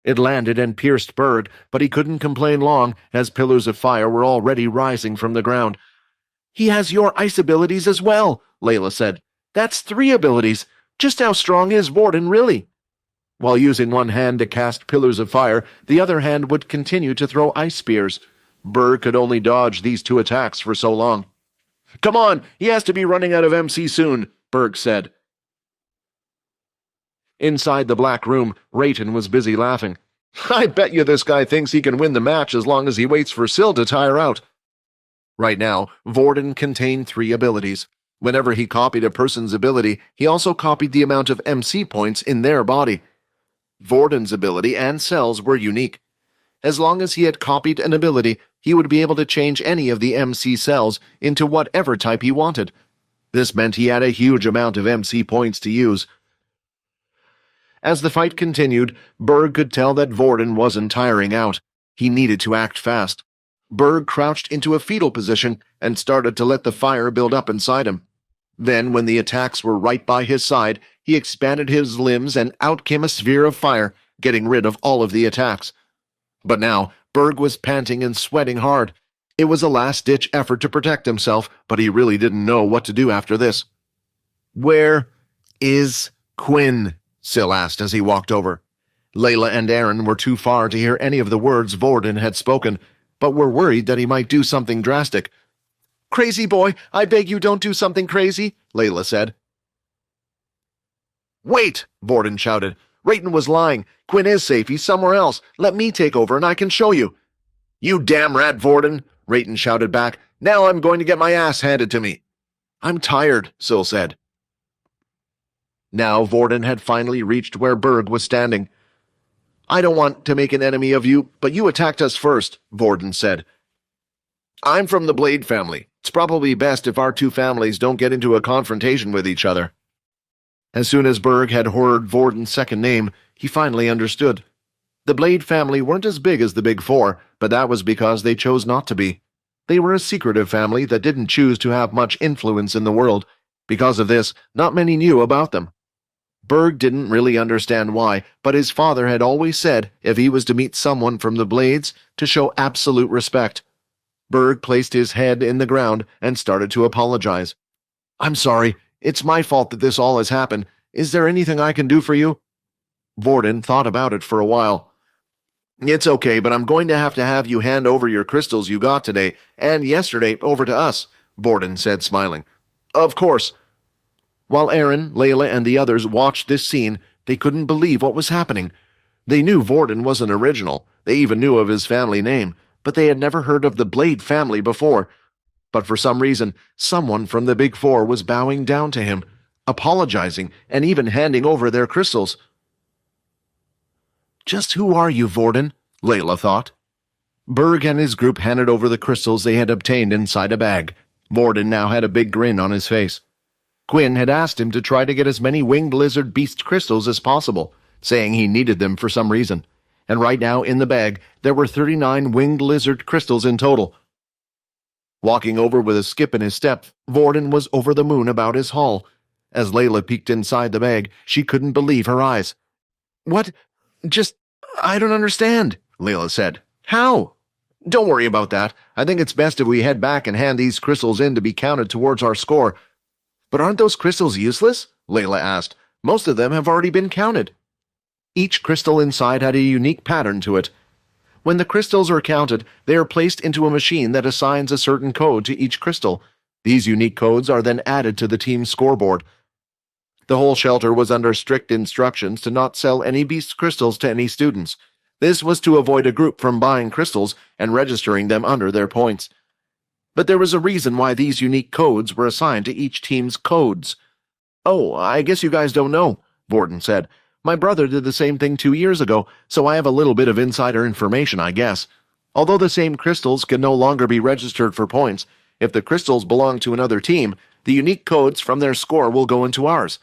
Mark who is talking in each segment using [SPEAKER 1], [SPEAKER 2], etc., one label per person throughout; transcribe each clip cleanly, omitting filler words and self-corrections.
[SPEAKER 1] It landed and pierced Berg, but he couldn't complain long, as pillars of fire were already rising from the ground. "He has your ice abilities as well," Layla said. "That's 3 abilities. Just how strong is Vorden, really?" While using one hand to cast pillars of fire, the other hand would continue to throw ice spears. Berg could only dodge these 2 attacks for so long. "Come on, he has to be running out of MC soon," Berg said. Inside the black room, Rayton was busy laughing. "I bet you this guy thinks he can win the match as long as he waits for Syl to tire out." Right now, Vorden contained 3 abilities. Whenever he copied a person's ability, he also copied the amount of MC points in their body. Vorden's ability and cells were unique. As long as he had copied an ability, he would be able to change any of the MC cells into whatever type he wanted. This meant he had a huge amount of MC points to use. As the fight continued, Berg could tell that Vorden wasn't tiring out. He needed to act fast. Berg crouched into a fetal position and started to let the fire build up inside him. Then, when the attacks were right by his side, he expanded his limbs and out came a sphere of fire, getting rid of all of the attacks. But now, Berg was panting and sweating hard. It was a last-ditch effort to protect himself, but he really didn't know what to do after this. "Where is Quinn?" Syl asked as he walked over. Layla and Aaron were too far to hear any of the words Vorden had spoken, but were worried that he might do something drastic. "Crazy boy, I beg you don't do something crazy," Layla said. "Wait!" Vorden shouted. "Rayton was lying. Quinn is safe. He's somewhere else. Let me take over and I can show you." "You damn rat, Vorden!" Rayton shouted back. "Now I'm going to get my ass handed to me." "I'm tired," Syl said. Now Vorden had finally reached where Berg was standing. "I don't want to make an enemy of you, but you attacked us first," Vorden said. "I'm from the Blade family. It's probably best if our 2 families don't get into a confrontation with each other." As soon as Berg had heard Vorden's second name, he finally understood. The Blade family weren't as big as the Big Four, but that was because they chose not to be. They were a secretive family that didn't choose to have much influence in the world. Because of this, not many knew about them. Berg didn't really understand why, but his father had always said if he was to meet someone from the Blades, to show absolute respect. Berg placed his head in the ground and started to apologize. "I'm sorry. It's my fault that this all has happened. Is there anything I can do for you?" Vorden thought about it for a while. "It's okay, but I'm going to have you hand over your crystals you got today and yesterday over to us," Vorden said, smiling. "Of course." While Aaron, Layla, and the others watched this scene, they couldn't believe what was happening. They knew Vorden was an original. They even knew of his family name, but they had never heard of the Blade family before. But for some reason, someone from the Big Four was bowing down to him, apologizing, and even handing over their crystals. "Just who are you, Vorden?" Layla thought. Berg and his group handed over the crystals they had obtained inside a bag. Vorden now had a big grin on his face. Quinn had asked him to try to get as many winged lizard beast crystals as possible, saying he needed them for some reason. And right now, in the bag, there were 39 winged lizard crystals in total. Walking over with a skip in his step, Vorden was over the moon about his haul. As Layla peeked inside the bag, she couldn't believe her eyes. "What? I don't understand," Layla said. "How?" "Don't worry about that. I think it's best if we head back and hand these crystals in to be counted towards our score." "But aren't those crystals useless?" Layla asked. "Most of them have already been counted." Each crystal inside had a unique pattern to it. When the crystals are counted, they are placed into a machine that assigns a certain code to each crystal. These unique codes are then added to the team's scoreboard. The whole shelter was under strict instructions to not sell any beast crystals to any students. This was to avoid a group from buying crystals and registering them under their points. But there was a reason why these unique codes were assigned to each team's codes. "Oh, I guess you guys don't know," Vorden said. "My brother did the same thing 2 years ago, so I have a little bit of insider information, I guess. Although the same crystals can no longer be registered for points, if the crystals belong to another team, the unique codes from their score will go into ours."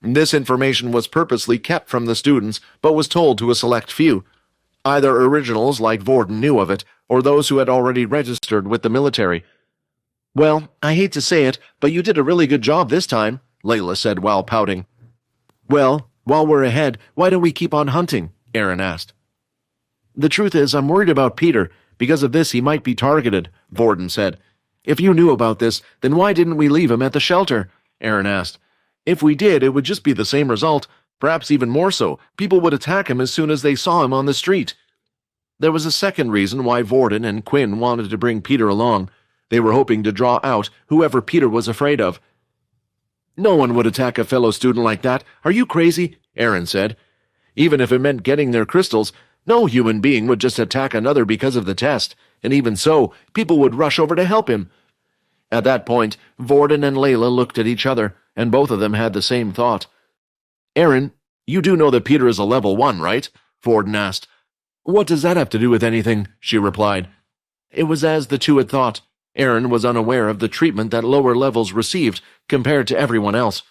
[SPEAKER 1] This information was purposely kept from the students, but was told to a select few. Either originals like Vorden knew of it, or those who had already registered with the military. "Well, I hate to say it, but you did a really good job this time," Layla said while pouting. "Well, while we're ahead, why don't we keep on hunting?" Aaron asked. "The truth is, I'm worried about Peter. Because of this, he might be targeted," Vorden said. "If you knew about this, then why didn't we leave him at the shelter?" Aaron asked. "If we did, it would just be the same result. Perhaps even more so. People would attack him as soon as they saw him on the street." There was a second reason why Vorden and Quinn wanted to bring Peter along. They were hoping to draw out whoever Peter was afraid of. "No one would attack a fellow student like that. Are you crazy?" Aaron said. "Even if it meant getting their crystals, no human being would just attack another because of the test, and even so, people would rush over to help him." At that point, Vorden and Layla looked at each other, and both of them had the same thought. "Aaron, you do know that Peter is a level 1, right?" Vorden asked. "What does that have to do with anything?" she replied. It was as the two had thought. Aaron was unaware of the treatment that lower levels received compared to everyone else.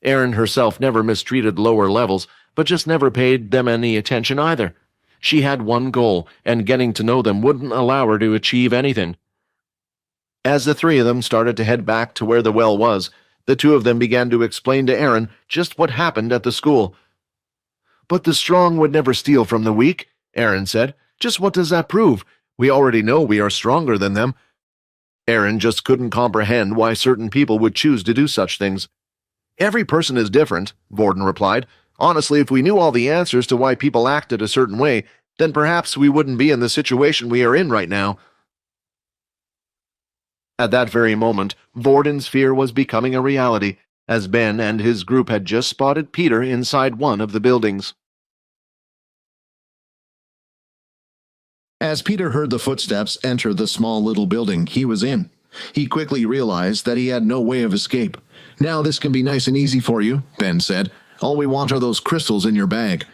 [SPEAKER 1] Aaron herself never mistreated lower levels, but just never paid them any attention either. She had one goal, and getting to know them wouldn't allow her to achieve anything. As the three of them started to head back to where the well was, the two of them began to explain to Aaron just what happened at the school. "But the strong would never steal from the weak," Aaron said. "Just what does that prove? We already know we are stronger than them." Aaron just couldn't comprehend why certain people would choose to do such things. "Every person is different," Vorden replied. "Honestly, if we knew all the answers to why people acted a certain way, then perhaps we wouldn't be in the situation we are in right now." At that very moment, Vorden's fear was becoming a reality, as Ben and his group had just spotted Peter inside one of the buildings.
[SPEAKER 2] As Peter heard the footsteps enter the small little building he was in, he quickly realized that he had no way of escape. "Now this can be nice and easy for you," Ben said. "All we want are those crystals in your bag."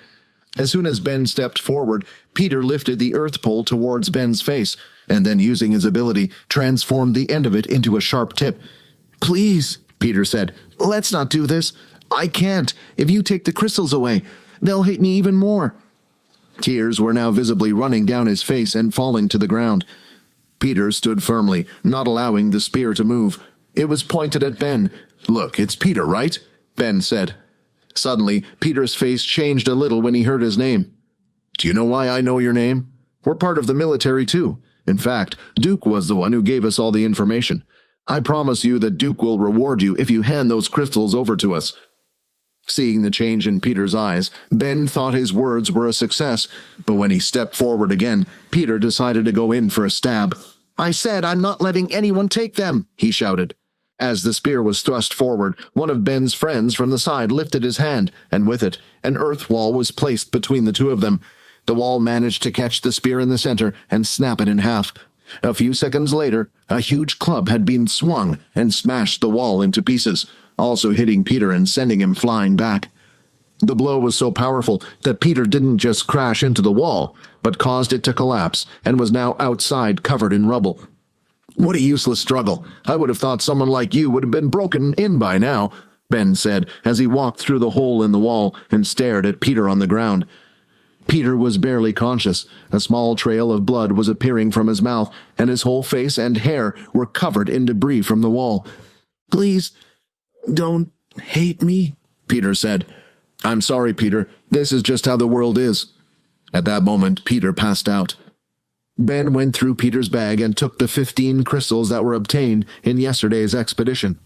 [SPEAKER 2] As soon as Ben stepped forward, Peter lifted the earth pole towards Ben's face, and then using his ability, transformed the end of it into a sharp tip. "Please," Peter said, "let's not do this. I can't. If you take the crystals away, they'll hate me even more." Tears were now visibly running down his face and falling to the ground. Peter stood firmly, not allowing the spear to move. It was pointed at Ben. "Look, it's Peter, right?" Ben said. Suddenly, Peter's face changed a little when he heard his name. "Do you know why I know your name? We're part of the military, too. In fact, Duke was the one who gave us all the information. I promise you that Duke will reward you if you hand those crystals over to us." Seeing the change in Peter's eyes, Ben thought his words were a success, but when he stepped forward again, Peter decided to go in for a stab. "I said I'm not letting anyone take them," he shouted. As the spear was thrust forward, one of Ben's friends from the side lifted his hand, and with it, an earth wall was placed between the two of them. The wall managed to catch the spear in the center and snap it in half. A few seconds later, a huge club had been swung and smashed the wall into pieces, also hitting Peter and sending him flying back. The blow was so powerful that Peter didn't just crash into the wall, but caused it to collapse and was now outside covered in rubble. "What a useless struggle. I would have thought someone like you would have been broken in by now," Ben said as he walked through the hole in the wall and stared at Peter on the ground. Peter was barely conscious. A small trail of blood was appearing from his mouth, and his whole face and hair were covered in debris from the wall. "Please, don't hate me," Peter said. "I'm sorry, Peter. This is just how the world is." At that moment, Peter passed out. Ben went through Peter's bag and took the 15 crystals that were obtained in yesterday's expedition.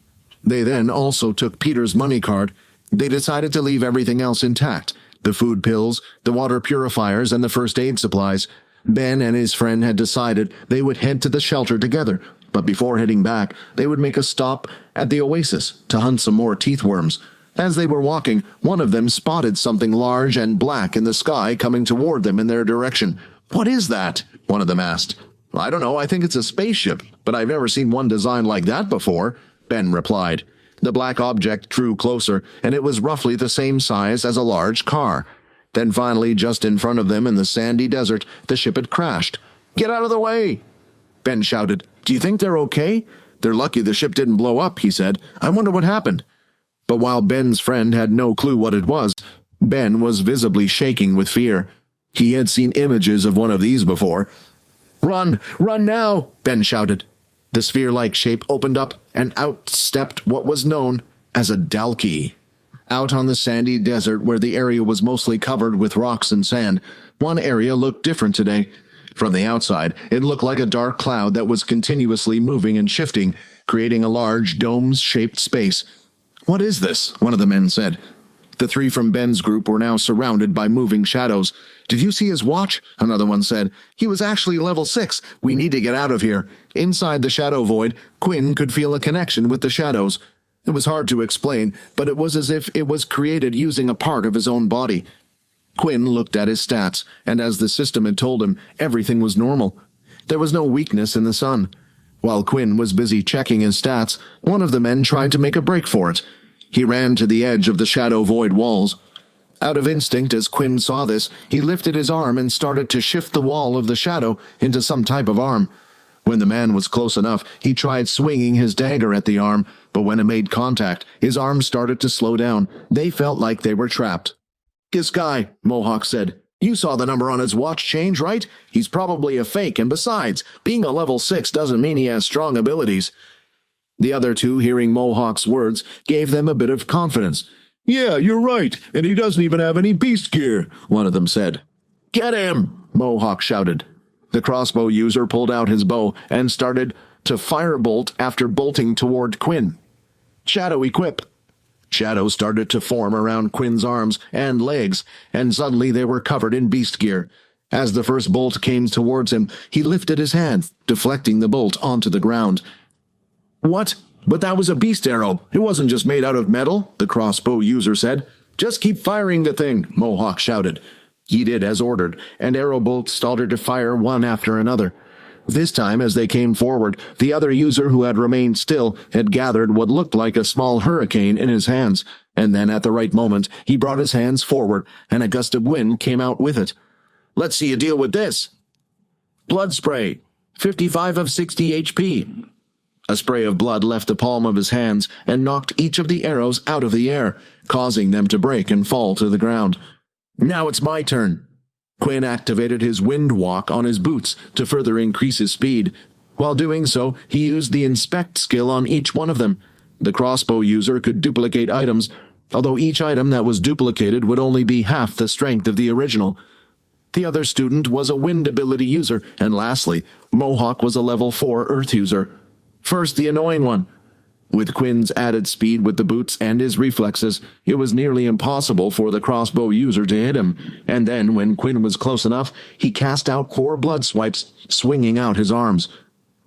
[SPEAKER 2] They then also took Peter's money card. They decided to leave everything else intact: the food pills, the water purifiers, and the first aid supplies. Ben and his friend had decided they would head to the shelter together, but before heading back, they would make a stop at the oasis to hunt some more teeth worms. As they were walking, one of them spotted something large and black in the sky coming toward them in their direction. "What is that?" one of them asked. "I don't know, I think it's a spaceship, but I've never seen one designed like that before," Ben replied. The black object drew closer, and it was roughly the same size as a large car. Then finally, just in front of them in the sandy desert, the ship had crashed. "Get out of the way!" Ben shouted. "Do you think they're okay?" "They're lucky the ship didn't blow up," he said. "I wonder what happened." But while Ben's friend had no clue what it was, Ben was visibly shaking with fear. He had seen images of one of these before. "Run! Run now!" Ben shouted. The sphere-like shape opened up, and out stepped what was known as a Dalki. Out on the sandy desert where the area was mostly covered with rocks and sand, one area looked different today. From the outside, it looked like a dark cloud that was continuously moving and shifting, creating a large dome-shaped space. "What is this?" one of the men said. The three from Ben's group were now surrounded by moving shadows. "Did you see his watch?" another one said. "He was actually level 6. We need to get out of here." Inside the shadow void, Quinn could feel a connection with the shadows. It was hard to explain, but it was as if it was created using a part of his own body. Quinn looked at his stats, and as the system had told him, everything was normal. There was no weakness in the sun. While Quinn was busy checking his stats, one of the men tried to make a break for it. He ran to the edge of the shadow void walls. Out of instinct, as Quinn saw this, he lifted his arm and started to shift the wall of the shadow into some type of arm. When the man was close enough, he tried swinging his dagger at the arm, but when it made contact, his arm started to slow down. They felt like they were trapped. "This guy," Mohawk said. "You saw the number on his watch change, right? He's probably a fake, and besides, being a level 6 doesn't mean he has strong abilities." The other two, hearing Mohawk's words, gave them a bit of confidence. "Yeah, you're right, and he doesn't even have any beast gear," one of them said. "Get him!" Mohawk shouted. The crossbow user pulled out his bow and started to firebolt after bolting toward Quinn. "Shadow equip." Shadows started to form around Quinn's arms and legs, and suddenly they were covered in beast gear. As the first bolt came towards him, he lifted his hand, deflecting the bolt onto the ground. "What? But that was a beast arrow. It wasn't just made out of metal," the crossbow user said. "Just keep firing the thing," Mohawk shouted. He did as ordered, and arrow bolts started to fire one after another. This time, as they came forward, the other user who had remained still had gathered what looked like a small hurricane in his hands, and then at the right moment, he brought his hands forward, and a gust of wind came out with it. "Let's see you deal with this." "Blood spray. 55 of 60 HP. A spray of blood left the palm of his hands and knocked each of the arrows out of the air, causing them to break and fall to the ground. "Now it's my turn." Quinn activated his wind walk on his boots to further increase his speed. While doing so, he used the inspect skill on each one of them. The crossbow user could duplicate items, although each item that was duplicated would only be half the strength of the original. The other student was a wind ability user, and lastly, Mohawk was a level 4 earth user. First, the annoying one. With Quinn's added speed with the boots and his reflexes, it was nearly impossible for the crossbow user to hit him, and then, when Quinn was close enough, he cast out 4 blood swipes, swinging out his arms.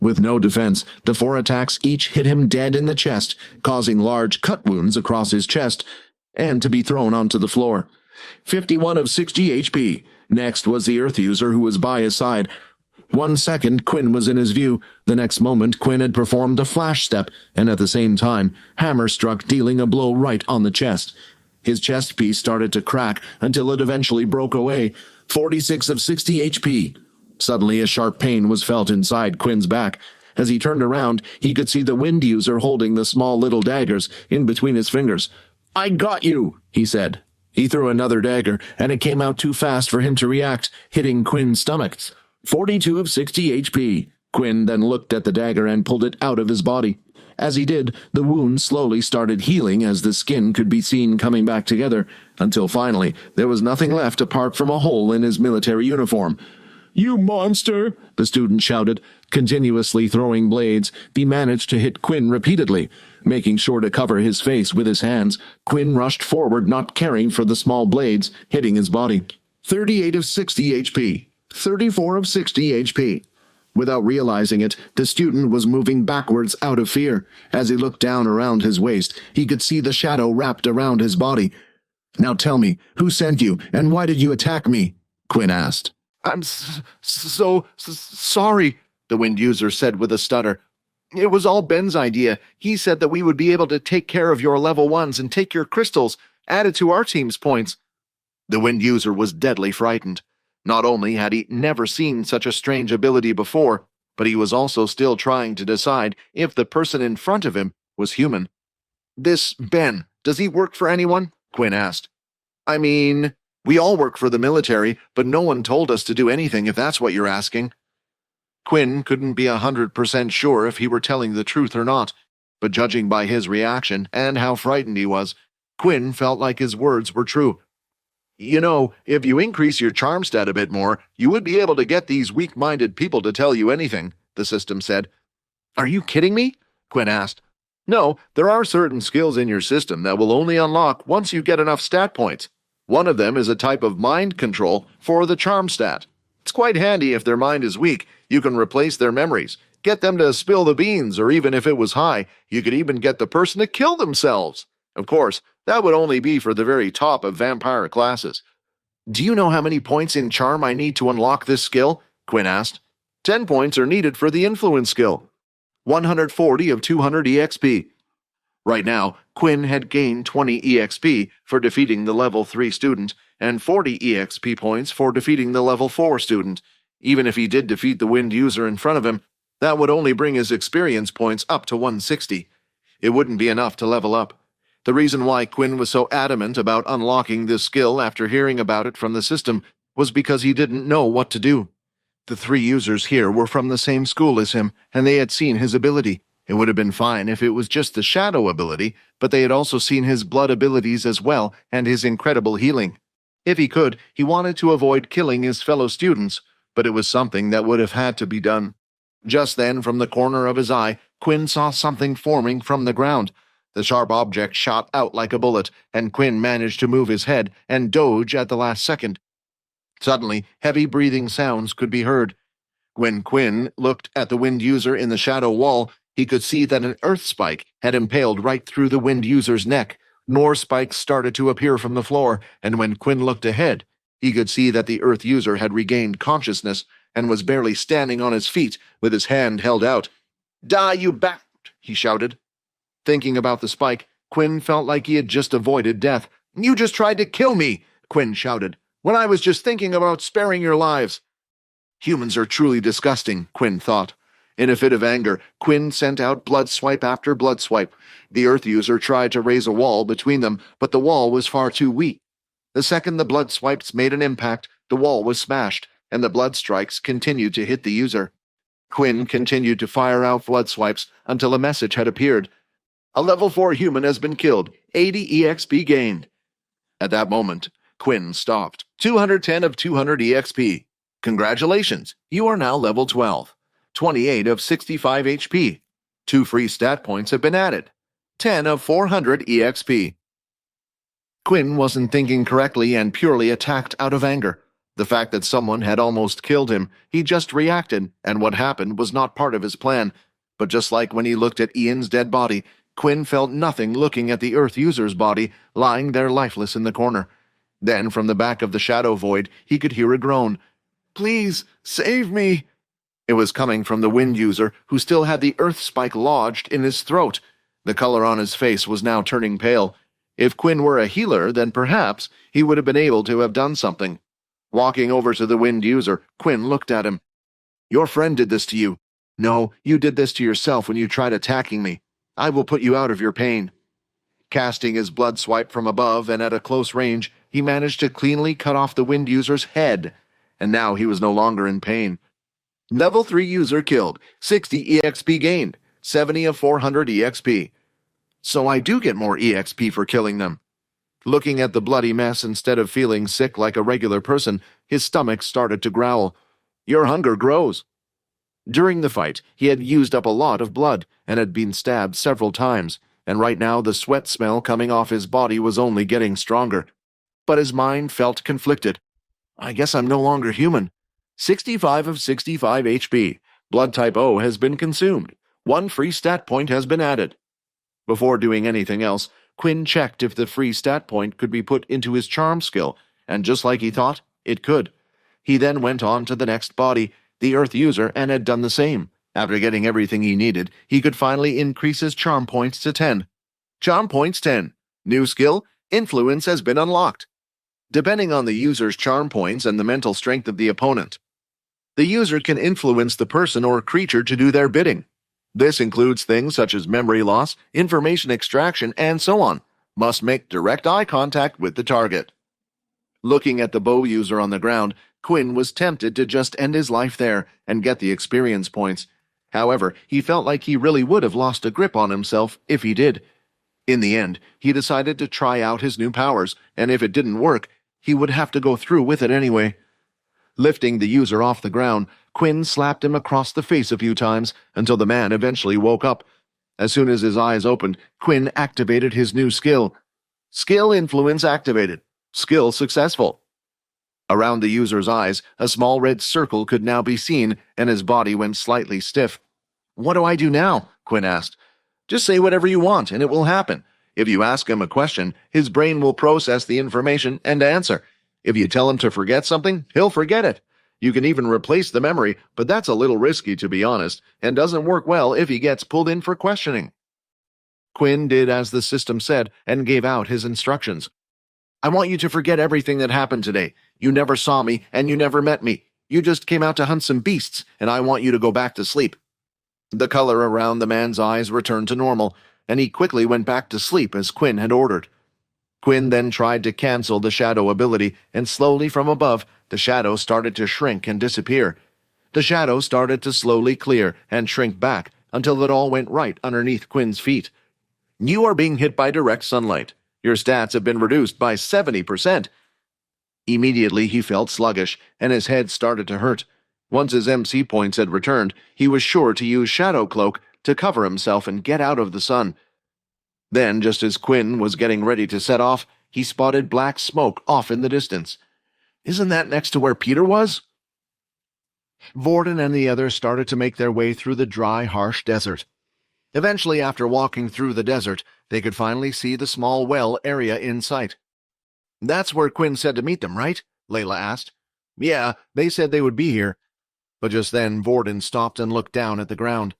[SPEAKER 2] With no defense, the 4 attacks each hit him dead in the chest, causing large cut wounds across his chest, and to be thrown onto the floor. 51 of 60 HP. Next was the earth user who was by his side. 1 second, Quinn was in his view. The next moment, Quinn had performed a flash step, and at the same time, hammer struck, dealing a blow right on the chest. His chest piece started to crack until it eventually broke away. 46 of 60 HP. Suddenly, a sharp pain was felt inside Quinn's back. As he turned around, he could see the wind user holding the small little daggers in between his fingers. "I got you," he said. He threw another dagger, and it came out too fast for him to react, hitting Quinn's stomach. 42 of 60 HP. Quinn then looked at the dagger and pulled it out of his body. As he did, the wound slowly started healing as the skin could be seen coming back together, until finally there was nothing left apart from a hole in his military uniform. "You monster!" the student shouted, continuously throwing blades. He managed to hit Quinn repeatedly. Making sure to cover his face with his hands, Quinn rushed forward, not caring for the small blades hitting his body. 38 of 60 HP. 34 of 60 HP. Without realizing it, the student was moving backwards out of fear. As he looked down around his waist, he could see the shadow wrapped around his body. "Now tell me, who sent you, and why did you attack me?" Quinn asked.
[SPEAKER 1] "I'm so sorry," the wind user said with a stutter. "It was all Ben's idea. He said that we would be able to take care of your level 1s and take your crystals, added to our team's points." The wind user was deadly frightened. Not only had he never seen such a strange ability before, but he was also still trying to decide if the person in front of him was human. "This Ben, does he work for anyone?" Quinn asked. "I mean, we all work for the military, but no one told us to do anything if that's what you're asking." Quinn couldn't be 100% sure if he were telling the truth or not, but judging by his reaction and how frightened he was, Quinn felt like his words were true. You know, if you increase your charm stat a bit more, you would be able to get these weak-minded people to tell you anything, the system said. Are you kidding me? Quinn asked. No, there are certain skills in your system that will only unlock once you get enough stat points. One of them is a type of mind control for the charm stat. It's quite handy if their mind is weak. You can replace their memories, get them to spill the beans, or even if it was high, you could even get the person to kill themselves. Of course, that would only be for the very top of vampire classes. Do you know how many points in charm I need to unlock this skill? Quinn asked. 10 points are needed for the influence skill. 140 of 200 EXP. Right now, Quinn had gained 20 EXP for defeating the level 3 student and 40 EXP points for defeating the level 4 student. Even if he did defeat the wind user in front of him, that would only bring his experience points up to 160. It wouldn't be enough to level up. The reason why Quinn was so adamant about unlocking this skill after hearing about it from the system was because he didn't know what to do. The 3 users here were from the same school as him, and they had seen his ability. It would have been fine if it was just the shadow ability, but they had also seen his blood abilities as well and his incredible healing. If he could, he wanted to avoid killing his fellow students, but it was something that would have had to be done. Just then, from the corner of his eye, Quinn saw something forming from the ground. The sharp object shot out like a bullet, and Quinn managed to move his head and dodge at the last second. Suddenly, heavy breathing sounds could be heard. When Quinn looked at the wind user in the shadow wall, he could see that an earth spike had impaled right through the wind user's neck. More spikes started to appear from the floor, and when Quinn looked ahead, he could see that the earth user had regained consciousness and was barely standing on his feet with his hand held out. Die, you bat! He shouted. Thinking about the spike, Quinn felt like he had just avoided death. You just tried to kill me, Quinn shouted, when I was just thinking about sparing your lives. Humans are truly disgusting, Quinn thought. In a fit of anger, Quinn sent out blood swipe after blood swipe. The earth user tried to raise a wall between them, but the wall was far too weak. The second the blood swipes made an impact, the wall was smashed, and the blood strikes continued to hit the user. Quinn continued to fire out blood swipes until a message had appeared. A level 4 human has been killed. 80 EXP gained. At that moment, Quinn stopped. 210 of 200 EXP. Congratulations, you are now level 12. 28 of 65 HP. 2 free stat points have been added. 10 of 400 EXP. Quinn wasn't thinking correctly and purely attacked out of anger. The fact that someone had almost killed him, he just reacted, and what happened was not part of his plan. But just like when he looked at Ian's dead body, Quinn felt nothing looking at the Earth user's body, lying there lifeless in the corner. Then, from the back of the shadow void, he could hear a groan. Please, save me! It was coming from the wind user, who still had the earth spike lodged in his throat. The color on his face was now turning pale. If Quinn were a healer, then perhaps he would have been able to have done something. Walking over to the wind user, Quinn looked at him. Your friend did this to you. No, you did this to yourself when you tried attacking me. I will put you out of your pain. Casting his blood swipe from above and at a close range, he managed to cleanly cut off the wind user's head, and now he was no longer in pain. Level 3 user killed, 60 EXP gained, 70 of 400 EXP. So I do get more EXP for killing them. Looking at the bloody mess instead of feeling sick like a regular person, his stomach started to growl. Your hunger grows. During the fight, he had used up a lot of blood and had been stabbed several times, and right now the sweat smell coming off his body was only getting stronger. But his mind felt conflicted. I guess I'm no longer human. 65 of 65 HP. Blood type O has been consumed. 1 free stat point has been added. Before doing anything else, Quinn checked if the free stat point could be put into his charm skill, and just like he thought, it could. He then went on to the next body, the Earth user, and had done the same. After getting everything he needed, he could finally increase his charm points to 10. Charm points 10. New skill, Influence has been unlocked. Depending on the user's charm points and the mental strength of the opponent, the user can influence the person or creature to do their bidding. This includes things such as memory loss, information extraction, and so on. Must make direct eye contact with the target. Looking at the bow user on the ground, Quinn was tempted to just end his life there and get the experience points. However, he felt like he really would have lost a grip on himself if he did. In the end, he decided to try out his new powers, and if it didn't work, he would have to go through with it anyway. Lifting the user off the ground, Quinn slapped him across the face a few times until the man eventually woke up. As soon as his eyes opened, Quinn activated his new skill. Skill influence activated. Skill successful. Around the user's eyes, a small red circle could now be seen, and his body went slightly stiff. "What do I do now?" Quinn asked. "Just say whatever you want, and it will happen. If you ask him a question, his brain will process the information and answer. If you tell him to forget something, he'll forget it. You can even replace the memory, but that's a little risky, to be honest, and doesn't work well if he gets pulled in for questioning." Quinn did as the system said and gave out his instructions. "I want you to forget everything that happened today. You never saw me, and you never met me. You just came out to hunt some beasts, and I want you to go back to sleep." The color around the man's eyes returned to normal, and he quickly went back to sleep as Quinn had ordered. Quinn then tried to cancel the shadow ability, and slowly from above, the shadow started to shrink and disappear. The shadow started to slowly clear and shrink back until it all went right underneath Quinn's feet. "You are being hit by direct sunlight. Your stats have been reduced by 70%. Immediately he felt sluggish, and his head started to hurt. Once his MC points had returned, he was sure to use Shadow Cloak to cover himself and get out of the sun. Then, just as Quinn was getting ready to set off, he spotted black smoke off in the distance. "Isn't that next to where Peter was?" Vorden and the others started to make their way through the dry, harsh desert. Eventually, after walking through the desert, they could finally see the small well area in sight. "That's where Quinn said to meet them, right?" Layla asked. "Yeah, they said they would be here." But just then, Vorden stopped and looked down at the ground.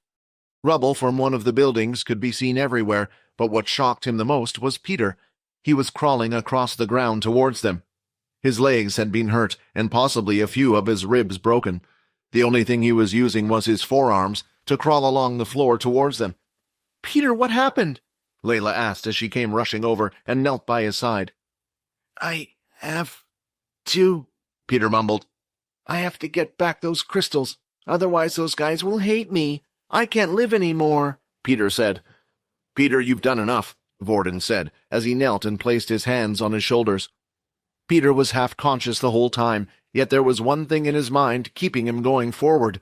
[SPEAKER 1] Rubble from one of the buildings could be seen everywhere, but what shocked him the most was Peter. He was crawling across the ground towards them. His legs had been hurt, and possibly a few of his ribs broken. The only thing he was using was his forearms to crawl along the floor towards them. "Peter, what happened?" Layla asked as she came rushing over and knelt by his side. "I have to," Peter mumbled. "I have to get back those crystals. Otherwise those guys will hate me. I can't live anymore," Peter said. "Peter, you've done enough," Vorden said, as he knelt and placed his hands on his shoulders. Peter was half-conscious the whole time, yet there was one thing in his mind keeping him going forward.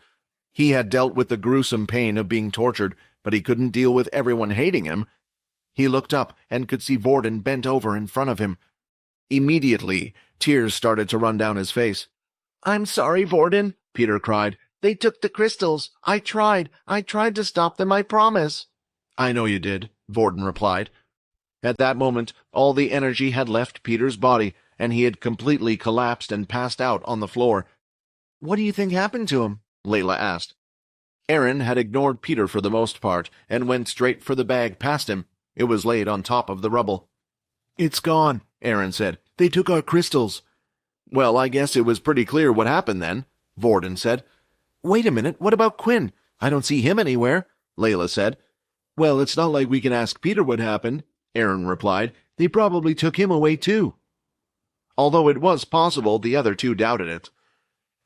[SPEAKER 1] He had dealt with the gruesome pain of being tortured, but he couldn't deal with everyone hating him. He looked up and could see Vorden bent over in front of him. Immediately, tears started to run down his face. "I'm sorry, Vorden," Peter cried. "They took the crystals. I tried to stop them, I promise." "I know you did," Vorden replied. At that moment, all the energy had left Peter's body, and he had completely collapsed and passed out on the floor. "What do you think happened to him?" Layla asked. Aaron had ignored Peter for the most part, and went straight for the bag past him. It was laid on top of the rubble. "It's gone," Aaron said. "They took our crystals." "Well, I guess it was pretty clear what happened then," Vorden said. "Wait a minute, what about Quinn? I don't see him anywhere," Layla said. "Well, it's not like we can ask Peter what happened," Aaron replied. "They probably took him away too." Although it was possible, the other two doubted it.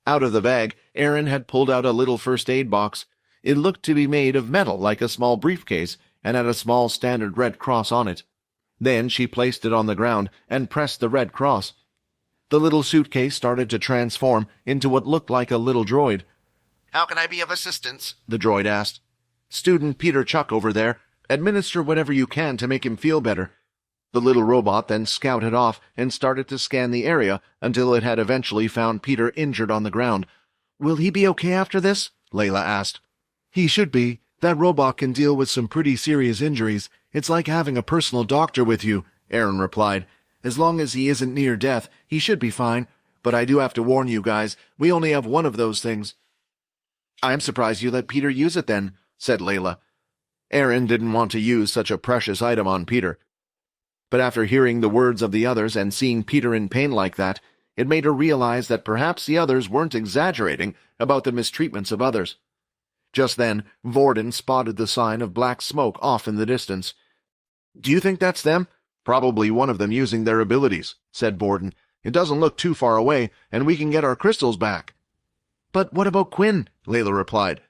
[SPEAKER 1] Out of the bag, Aaron had pulled out a little first aid box. It looked to be made of metal like a small briefcase, and had a small standard red cross on it. Then she placed it on the ground and pressed the red cross. The little suitcase started to transform into what looked like a little droid. "How can I be of assistance?" the droid asked. "Student Peter Chuck over there. Administer whatever you can to make him feel better." The little robot then scouted off and started to scan the area until it had eventually found Peter injured on the ground. "Will he be okay after this?" Layla asked. "He should be. That robot can deal with some pretty serious injuries. It's like having a personal doctor with you," Aaron replied. "As long as he isn't near death, he should be fine. But I do have to warn you guys, we only have one of those things." "I'm surprised you let Peter use it then," said Layla. Aaron didn't want to use such a precious item on Peter. But after hearing the words of the others and seeing Peter in pain like that, it made her realize that perhaps the others weren't exaggerating about the mistreatments of others. Just then, Vorden spotted the sign of black smoke off in the distance. "Do you think that's them?" "Probably one of them using their abilities," said Vorden. "It doesn't look too far away, and we can get our crystals back." "But what about Quinn?" Layla replied.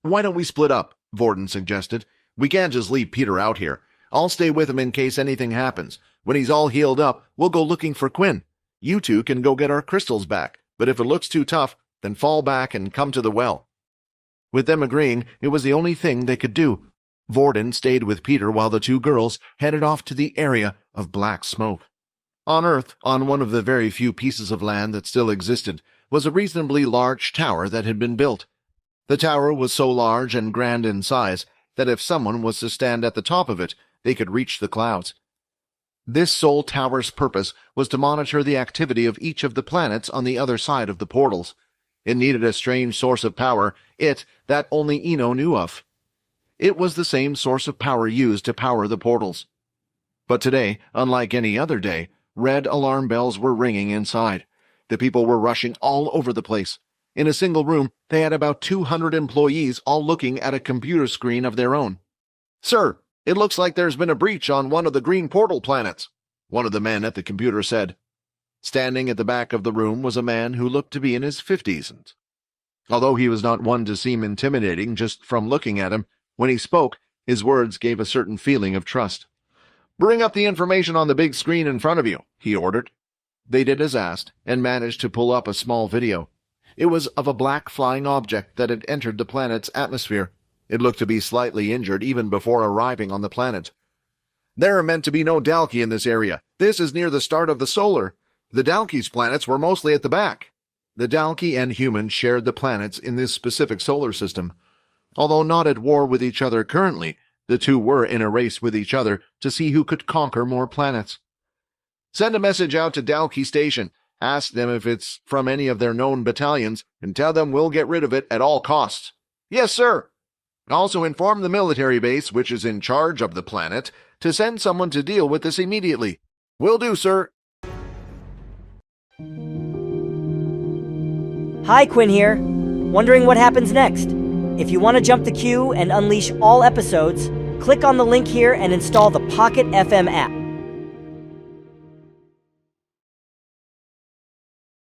[SPEAKER 1] "Why don't we split up?" Vorden suggested. "We can't just leave Peter out here. I'll stay with him in case anything happens. When he's all healed up, we'll go looking for Quinn. You two can go get our crystals back, but if it looks too tough, then fall back and come to the well." With them agreeing, it was the only thing they could do. Vorden stayed with Peter while the two girls headed off to the area of black smoke. On Earth, on one of the very few pieces of land that still existed, was a reasonably large tower that had been built. The tower was so large and grand in size that if someone was to stand at the top of it, they could reach the clouds. This sole tower's purpose was to monitor the activity of each of the planets on the other side of the portals. It needed a strange source of power, that only Eno knew of. It was the same source of power used to power the portals. But today, unlike any other day, red alarm bells were ringing inside. The people were rushing all over the place. In a single room, they had about 200 employees all looking at a computer screen of their own. "Sir, it looks like there's been a breach on one of the green portal planets," one of the men at the computer said. Standing at the back of the room was a man who looked to be in his 50s. Although he was not one to seem intimidating just from looking at him, when he spoke, his words gave a certain feeling of trust. "Bring up the information on the big screen in front of you," he ordered. They did as asked, and managed to pull up a small video. It was of a black flying object that had entered the planet's atmosphere. It looked to be slightly injured even before arriving on the planet. "There are meant to be no Dalki in this area. This is near the start of the solar. The Dalki's planets were mostly at the back." The Dalki and humans shared the planets in this specific solar system. Although not at war with each other currently, the two were in a race with each other to see who could conquer more planets. "Send a message out to Dalki Station. Ask them if it's from any of their known battalions, and tell them we'll get rid of it at all costs." "Yes, sir." "Also inform the military base, which is in charge of the planet, to send someone to deal with this immediately." "Will do, sir."
[SPEAKER 3] Hi, Quinn here. Wondering what happens next? If you want to jump the queue and unleash all episodes, click on the link here and install the Pocket FM app.